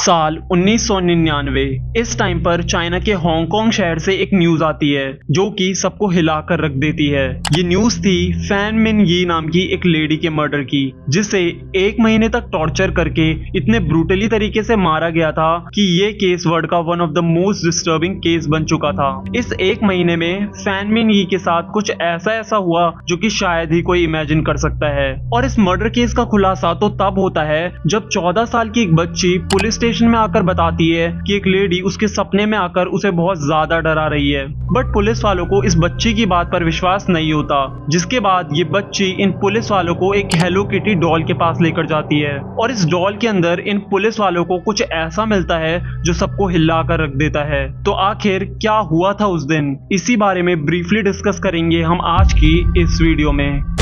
साल 1999। इस टाइम पर चाइना के हांगकांग शहर से एक न्यूज आती है जो कि सबको हिलाकर रख देती है। ये न्यूज थी फैन मिन यी नाम की एक लेडी के मर्डर की, जिसे 1 महीने तक टॉर्चर करके इतने ब्रूटली तरीके से मारा गया था कि ये केस वर्ल्ड का one of the most disturbing case बन चुका था। इस 1 महीने में फैन मिन यी के साथ कुछ ऐसा हुआ जो कि शायद ही कोई इमेजिन कर सकता है। और इस मर्डर केस का खुलासा तो तब होता है जब 14 साल की एक बच्ची पुलिस स्टेशन में आकर बताती है कि एक लेडी उसके सपने में आकर उसे बहुत ज्यादा डरा रही है। बट पुलिस वालों को इस बच्ची की बात पर विश्वास नहीं होता, जिसके बाद ये बच्ची इन पुलिस वालों को एक हेलो किटी डॉल के पास लेकर जाती है और इस डॉल के अंदर इन पुलिस वालों को कुछ ऐसा मिलता है जो सबको हिला कर रख देता है। तो आखिर क्या हुआ था उस दिन, इसी बारे में ब्रीफली डिस्कस करेंगे हम आज की इस वीडियो में।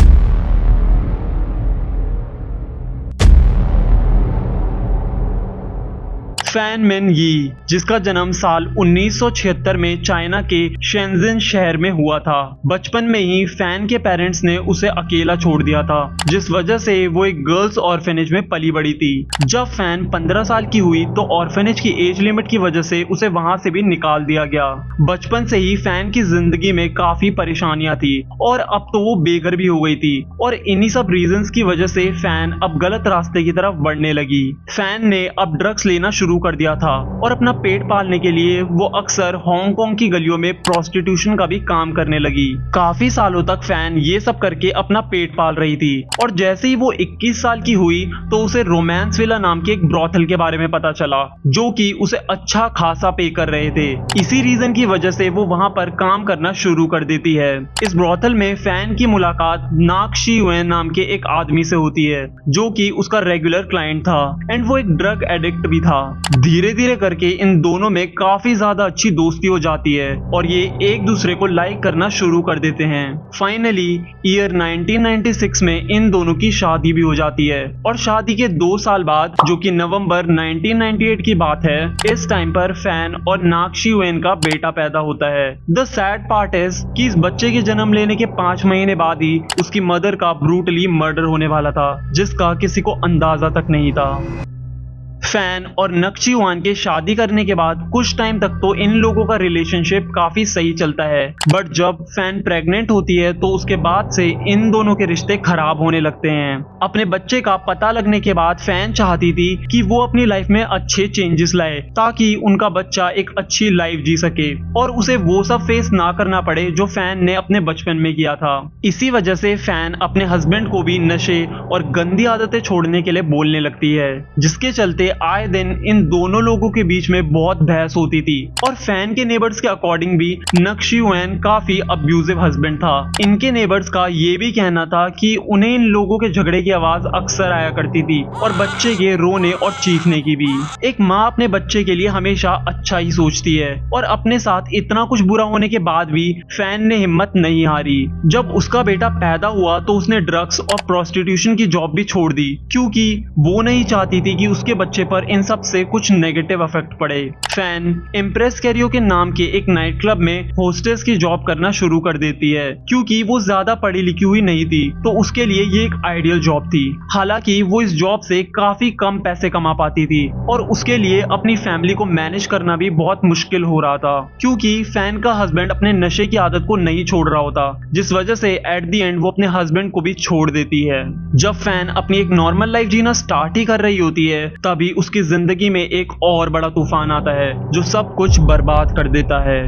फैन मिन यी, जिसका जन्म साल 1976 में चाइना के शेंजन शहर में हुआ था। बचपन में ही फैन के पेरेंट्स ने उसे अकेला छोड़ दिया था, जिस वजह से वो एक गर्ल्स ऑर्फेनेज में पली बड़ी थी। जब फैन 15 साल की हुई तो ऑर्फेनेज की एज लिमिट की वजह से उसे वहां से भी निकाल दिया गया। बचपन से ही फैन की जिंदगी में काफी परेशानियां थी और अब तो वो बेघर भी हो गई थी और इन्हीं सब रीजंस की वजह से फैन अब गलत रास्ते की तरफ बढ़ने लगी। फैन ने अब ड्रग्स लेना शुरू कर दिया था और अपना पेट पालने के लिए वो अक्सर हांगकांग की गलियों में प्रोस्टिट्यूशन का भी काम करने लगी। काफी सालों तक फैन ये सब करके अपना पेट पाल रही थी और जैसे ही वो 21 साल की हुई तो उसे रोमांस विला नाम के एक ब्रॉथल के बारे में पता चला, जो कि उसे अच्छा खासा पे कर रहे थे। इसी रीजन की वजह से वो वहां पर काम करना शुरू कर देती है। इस ब्रॉथल में फैन की मुलाकात नाक शी वेन नाम के एक आदमी से होती है, जो कि उसका रेगुलर क्लाइंट था एंड वो एक ड्रग एडिक्ट भी था। धीरे धीरे करके इन दोनों में काफी ज्यादा अच्छी दोस्ती हो जाती है और ये एक दूसरे को लाइक करना शुरू कर देते हैं। फाइनली ईयर 1996 में इन दोनों की शादी भी हो जाती है और शादी के 2 साल बाद, जो कि नवंबर 1998 की बात है, इस टाइम पर फैन और नाक्शी वेन का बेटा पैदा होता है। द सैड पार्ट इज कि इस बच्चे के जन्म लेने के 5 महीने बाद ही उसकी मदर का ब्रूटली मर्डर होने वाला था, जिसका किसी को अंदाजा तक नहीं था। फैन और नक्शी वान के शादी करने के बाद कुछ टाइम तक तो इन लोगों का रिलेशनशिप काफी सही चलता है, बट जब फैन प्रेग्नेंट होती है तो उसके बाद से इन दोनों के रिश्ते खराब होने लगते हैं। अपने बच्चे का पता लगने के बाद फैन चाहती थी कि वो अपनी लाइफ में अच्छे चेंजेस लाए ताकि उनका बच्चा एक अच्छी लाइफ जी सके और उसे वो सब फेस ना करना पड़े जो फैन ने अपने बचपन में किया था। इसी वजह से फैन अपने हस्बैंड को भी नशे और गंदी आदतें छोड़ने के लिए बोलने लगती है, जिसके चलते आए दिन इन दोनों लोगों के बीच में बहुत बहस होती थी। और फैन के नेबर्स के अकॉर्डिंग भी नक्शी वैन काफी अब्यूजिव हस्बैंड था। इनके नेबर्स का ये भी कहना था कि उन्हें इन लोगों के झगड़े की आवाज अक्सर आया करती थी और बच्चे के रोने और चीखने की भी। एक माँ अपने बच्चे के लिए हमेशा अच्छा ही सोचती है और अपने साथ इतना कुछ बुरा होने के बाद भी फैन ने हिम्मत नहीं हारी। जब उसका बेटा पैदा हुआ तो उसने ड्रग्स और प्रोस्टिट्यूशन की जॉब भी छोड़ दी, क्योंकि वो नहीं चाहती थी कि उसके बच्चे पर इन सब से कुछ नेगेटिव इफेक्ट पड़े। फैन इम्प्रेस कैरियोके नाम के एक नाइट क्लब में होस्टेस की जॉब करना शुरू कर देती है, क्योंकि वो ज्यादा पढ़ी लिखी हुई नहीं थी तो उसके लिए ये एक आइडियल जॉब थी। हालांकि वो इस जॉब से काफी कम पैसे कमा पाती थी और उसके लिए अपनी फैमिली को मैनेज करना भी बहुत मुश्किल हो रहा था, क्योंकि फैन का हस्बैंड अपने नशे की आदत को नहीं छोड़ रहा होता, जिस वजह से एट द एंड वो अपने हस्बैंड को भी छोड़ देती है। जब फैन अपनी एक नॉर्मल लाइफ जीना स्टार्ट ही कर रही होती है तभी उसकी जिंदगी में एक और बड़ा तूफान आता है जो सब कुछ बर्बाद कर देता है।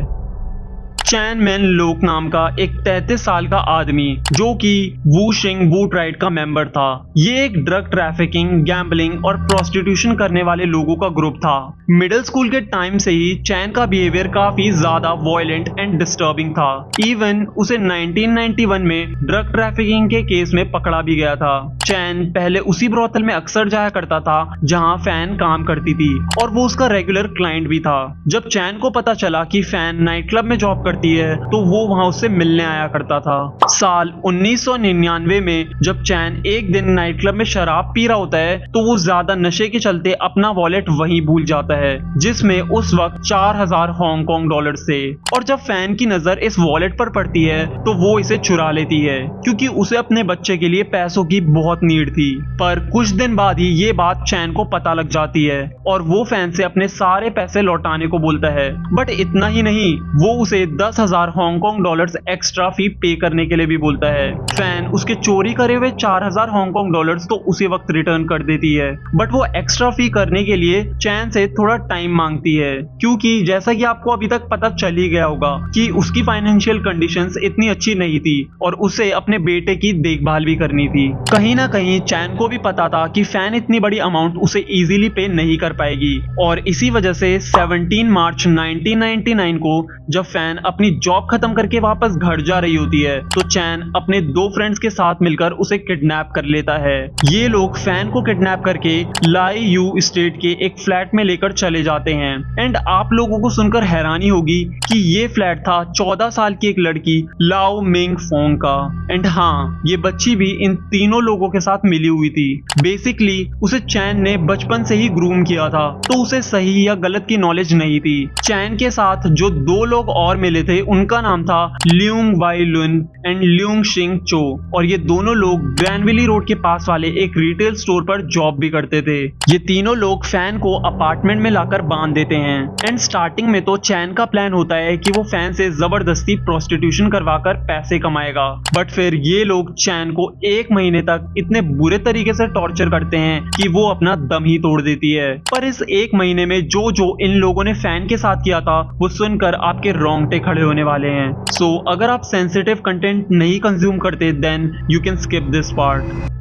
चैन मैन लोक नाम का एक 33 साल का आदमी, जो कि वू शिंग वू ट्राइड का मेंबर था। ये एक ड्रग ट्रैफिकिंग, गैम्बलिंग और प्रोस्टिट्यूशन करने वाले लोगों का ग्रुप था। मिडिल स्कूल के टाइम से ही चैन का बिहेवियर काफी ज्यादा वायलेंट एंड डिस्टर्बिंग था। इवन उसे 1991 में ड्रग ट्रैफिकिंग के केस में पकड़ा भी गया था। चैन पहले उसी ब्रॉथल में अक्सर जाया करता था जहां फैन काम करती थी और वो उसका रेगुलर क्लाइंट भी था। जब चैन को पता चला कि फैन नाइट क्लब में जॉब करती है तो वो वहां उससे मिलने आया करता था। साल 1999 में जब चैन एक दिन नाइट क्लब में शराब पी रहा होता है तो वो ज्यादा नशे के चलते अपना वॉलेट वहीं भूल जाता है, जिसमें उस वक्त 4000 हांगकांग डॉलर थे। और जब फैन की नजर इस वॉलेट पर पड़ती है तो वो इसे चुरा लेती है, क्योंकि उसे अपने बच्चे के लिए पैसों की बहुत नीड थी। पर कुछ दिन बाद ही ये बात चैन को पता लग जाती है और वो फैन से अपने सारे पैसे लौटाने को बोलता है। बट इतना ही नहीं, वो उसे 10,000 हांगकांग डॉलर्स एक्स्ट्रा फी पे करने के लिए भी बोलता है। फैन उसके चोरी करे हुए 4000 हांगकांग डॉलर्स तो उसी वक्त रिटर्न कर देती है, बट वो एक्स्ट्रा फी करने के लिए चैन से थोड़ा टाइम मांगती है, क्योंकि जैसा कि आपको अभी तक पता चल ही गया होगा कि उसकी फाइनेंशियल कंडीशंस इतनी अच्छी नहीं थी और उसे अपने बेटे की देखभाल भी करनी थी। कहीं ना कहीं चैन को भी पता था कि फैन इतनी बड़ी अमाउंट उसे इजीली पे नहीं कर पाएगी, और इसी वजह से 17 मार्च 1999 को जब फैन अपनी जॉब खत्म करके वापस घर जा रही होती है तो चैन अपने दो फ्रेंड्स के साथ मिलकर उसे किडनैप कर लेता है। ये लोग फैन को किडनैप करके लाई यू स्टेट के एक फ्लैट में लेकर चले जाते हैं। एंड आप लोगों को सुनकर हैरानी होगी कि ये फ्लैट था 14 साल की एक लड़की लाओ मिंग फोंग का। एंड हाँ, ये बच्ची भी इन तीनों लोगों के साथ मिली हुई थी। बेसिकली उसे चैन ने बचपन से ही ग्रूम किया था, तो उसे सही या गलत की नॉलेज नहीं थी। चैन के साथ जो दो लोग और मिले थे उनका नाम था ल्यूंग वाई लुन एंड ल्यूंग शिंग चो, और ये दोनों लोग ग्रैनविली रोड के पास वाले एक रिटेल स्टोर पर जॉब भी करते थे। ये तीनों लोग फैन को अपार्टमेंट में लाकर बांध देते हैं। एंड स्टार्टिंग में तो चैन का प्लान होता है कि वो फैन से जबरदस्ती प्रोस्टिट्यूशन करवाकर पैसे कमाएगा, बट फिर ये लोग चैन को 1 महीने तक इतने बुरे तरीके से टॉर्चर करते हैं कि वो अपना दम ही तोड़ देती है। पर इस 1 महीने में जो जो इन लोगों ने फैन के साथ किया था वो सुनकर आपके रोंगटे खड़े होने वाले हैं। सो अगर आप सेंसिटिव कंटेंट नहीं कंज्यूम करते then you can skip this part.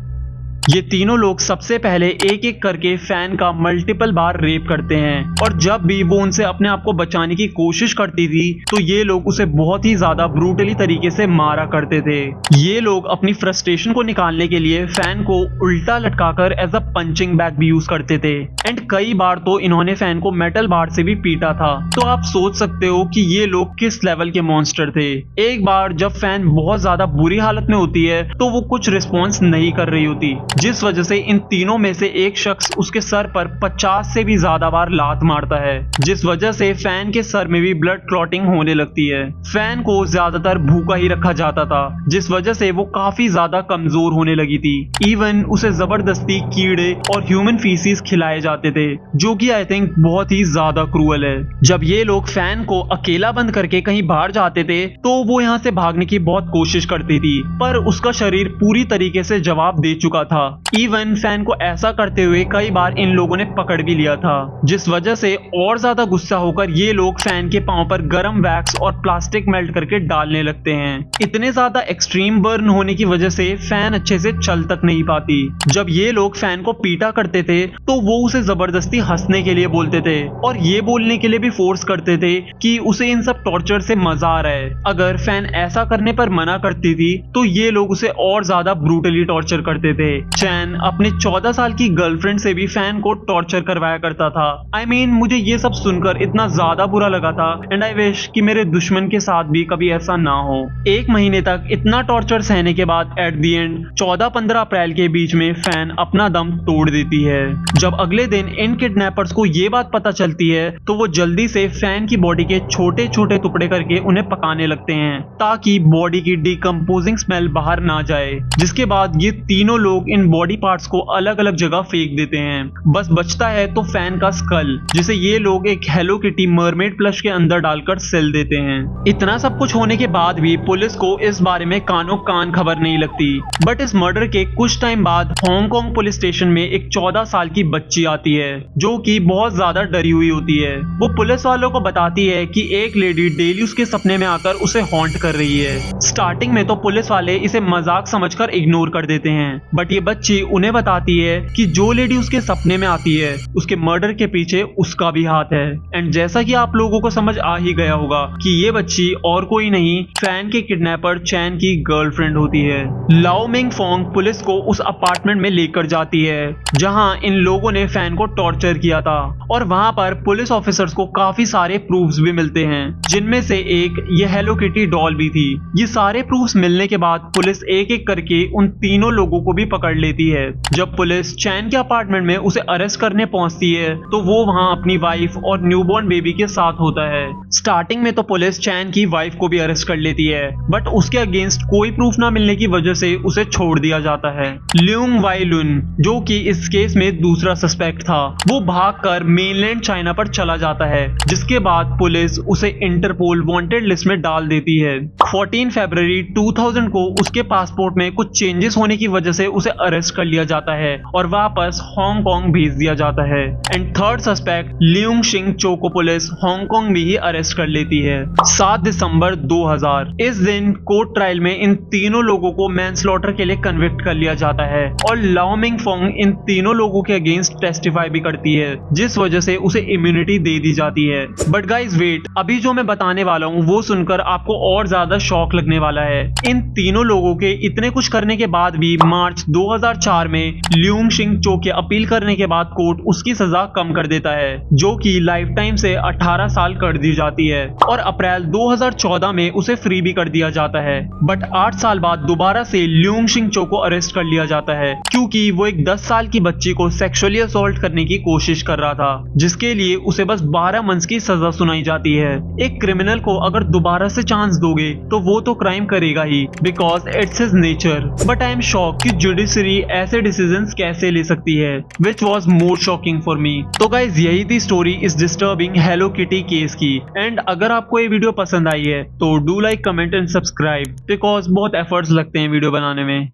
ये तीनों लोग सबसे पहले एक एक करके फैन का मल्टीपल बार रेप करते हैं, और जब भी वो उनसे अपने आप को बचाने की कोशिश करती थी तो ये लोग उसे बहुत ही ज्यादा ब्रूटली तरीके से मारा करते थे। ये लोग अपनी फ्रस्ट्रेशन को निकालने के लिए फैन को उल्टा लटकाकर एज अ पंचिंग बैग भी यूज करते थे। एंड कई बार तो इन्होंने फैन को मेटल बार से भी पीटा था। तो आप सोच सकते हो कि ये लोग किस लेवल के मॉन्स्टर थे। एक बार जब फैन बहुत ज्यादा बुरी हालत में होती है तो वो कुछ रिस्पॉन्स नहीं कर रही होती, जिस वजह से इन तीनों में से एक शख्स उसके सर पर 50 से भी ज्यादा बार लात मारता है, जिस वजह से फैन के सर में भी ब्लड क्लॉटिंग होने लगती है। फैन को ज्यादातर भूखा ही रखा जाता था, जिस वजह से वो काफी ज्यादा कमजोर होने लगी थी। इवन उसे जबरदस्ती कीड़े और ह्यूमन फीसिस खिलाए जाते थे, जो कि आई थिंक बहुत ही ज्यादा क्रूअल है। जब ये लोग फैन को अकेला बंद करके कहीं बाहर जाते थे तो वो यहाँ से भागने की बहुत कोशिश करती थी, पर उसका शरीर पूरी तरीके से जवाब दे चुका था। इवन फैन को ऐसा करते हुए कई बार इन लोगों ने पकड़ भी लिया था, जिस वजह से और ज्यादा गुस्सा होकर ये लोग फैन के पांव पर गर्म वैक्स और प्लास्टिक मेल्ट करके डालने लगते हैं। इतने ज्यादा एक्सट्रीम बर्न होने की वजह से फैन अच्छे से चल तक नहीं पाती। जब ये लोग फैन को पीटा करते थे तो वो उसे जबरदस्ती हंसने के लिए बोलते थे और ये बोलने के लिए भी फोर्स करते थे कि उसे इन सब टॉर्चर से मजा आ रहा है। अगर फैन ऐसा करने पर मना करती थी तो ये लोग उसे और ज्यादा ब्रूटली टॉर्चर करते थे। चैन अपने 14 साल की गर्लफ्रेंड से भी फैन को टॉर्चर करवाया करता था। I mean, मुझे ये सब सुनकर इतना ज्यादा बुरा लगा था एंड आई विश कि मेरे दुश्मन के साथ भी कभी ऐसा ना हो। 1 महीने तक इतना टॉर्चर सहने के बाद एट दी एंड 14-15 अप्रैल के बीच में फैन अपना दम तोड़ देती है। जब अगले दिन इन किडनैपर्स को ये बात पता चलती है तो वो जल्दी से फैन की बॉडी के छोटे छोटे टुकड़े करके उन्हें पकाने लगते हैं ताकि बॉडी की डिकम्पोजिंग स्मेल बाहर ना जाए। जिसके बाद ये तीनों लोग इन बॉडी पार्ट्स को अलग अलग जगह फेंक देते हैं। बस बचता है तो फैन का स्कल, जिसे ये लोग एक हेलो किटी मरमेड प्लश के अंदर डालकर सेल देते हैं। इतना सब कुछ होने के बाद भी पुलिस को इस बारे में कानो कान खबर नहीं लगती। बट इस मर्डर के कुछ टाइम बाद हांगकांग पुलिस स्टेशन में एक 14 साल की बच्ची आती है जो कि बहुत ज्यादा डरी हुई होती है। वो पुलिस वालों को बताती है कि एक लेडी डेली उसके सपने में आकर उसे हॉन्ट कर रही है। स्टार्टिंग में तो पुलिस वाले इसे मजाक समझकर इग्नोर कर देते हैं, बट ये बच्ची उन्हें बताती है कि जो लेडी उसके सपने में आती है उसके मर्डर के पीछे उसका भी हाथ है। एंड जैसा कि आप लोगों को समझ आ ही गया होगा कि ये बच्ची और कोई नहीं फैन के किडनैपर चैन की गर्लफ्रेंड होती है। लाओ मिंग फोंग पुलिस को उस अपार्टमेंट में लेकर जाती है जहां इन लोगों ने फैन को टॉर्चर किया था और वहां पर पुलिस ऑफिसर्स को काफी सारे प्रूफ्स भी मिलते हैं जिनमें से एक ये हेलो किटी डॉल भी थी। ये सारे प्रूफ्स मिलने के बाद पुलिस एक एक करके उन तीनों लोगों को भी पकड़ लेती है। जब पुलिस चैन के अपार्टमेंट में उसे अरेस्ट करने पहुंचती है तो वो वहां अपनी वाइफ और न्यूबॉर्न बेबी के साथ होता है। स्टार्टिंग में तो पुलिस चैन की वाइफ को भी अरेस्ट कर लेती है बट उसके अगेंस्ट कोई प्रूफ ना मिलने की वजह से उसे छोड़ दिया जाता है। ल्यूंग वाई लुन जो कि इस केस में दूसरा सस्पेक्ट था वो भागकर मेनलैंड चाइना पर चला जाता है जिसके बाद पुलिस उसे इंटरपोल वांटेड लिस्ट में डाल देती है। 14 फरवरी 2000 को उसके पासपोर्ट में कुछ चेंजेस होने की वजह से उसे अरेस्ट कर लिया जाता है और वापस हांगकांग भेज दिया जाता है। एंड थर्ड सस्पेक्ट लियोंग शिंग चो को पुलिस हांगकांग में ही अरेस्ट कर लेती है। 7 दिसंबर 2000 इस दिन कोर्ट ट्रायल में इन तीनों लोगों को मैनस्लॉटर के लिए कन्विक्ट कर लिया जाता है और लाओ मिंग फोंग इन तीनों लोगों के अगेंस्ट टेस्टिफाई भी करती है जिस वजह से उसे इम्यूनिटी दे दी जाती है। बट गाइज वेट, अभी जो मैं बताने वाला हूँ वो सुनकर आपको और ज्यादा शॉक लगने वाला है। इन तीनों लोगों के इतने कुछ करने के बाद भी मार्च 2004 में लियोंग शिंग चो के अपील करने के बाद कोर्ट उसकी सजा कम कर देता है जो कि लाइफ टाइम से 18 साल कर दी जाती है और अप्रैल 2014 में उसे फ्री भी कर दिया जाता है। बट 8 साल बाद दोबारा से लियोंग शिंग चो को अरेस्ट कर लिया जाता है क्योंकि वो एक 10 साल की बच्ची को सेक्सुअली असॉल्ट करने की कोशिश कर रहा था जिसके लिए उसे बस 12 मंथ्स की सजा सुनाई जाती है। एक क्रिमिनल को अगर दोबारा से चांस दोगे तो वो तो क्राइम करेगा ही because it's his nature. But I am shock कि जुडिशरी ऐसे डिसीजंस कैसे ले सकती है which was more shocking for me. तो गाइज यही थी स्टोरी इस डिस्टर्बिंग हेलो किटी केस की। एंड अगर आपको ये वीडियो पसंद आई है तो do like, comment and subscribe because बहुत एफर्ट्स लगते हैं वीडियो बनाने में।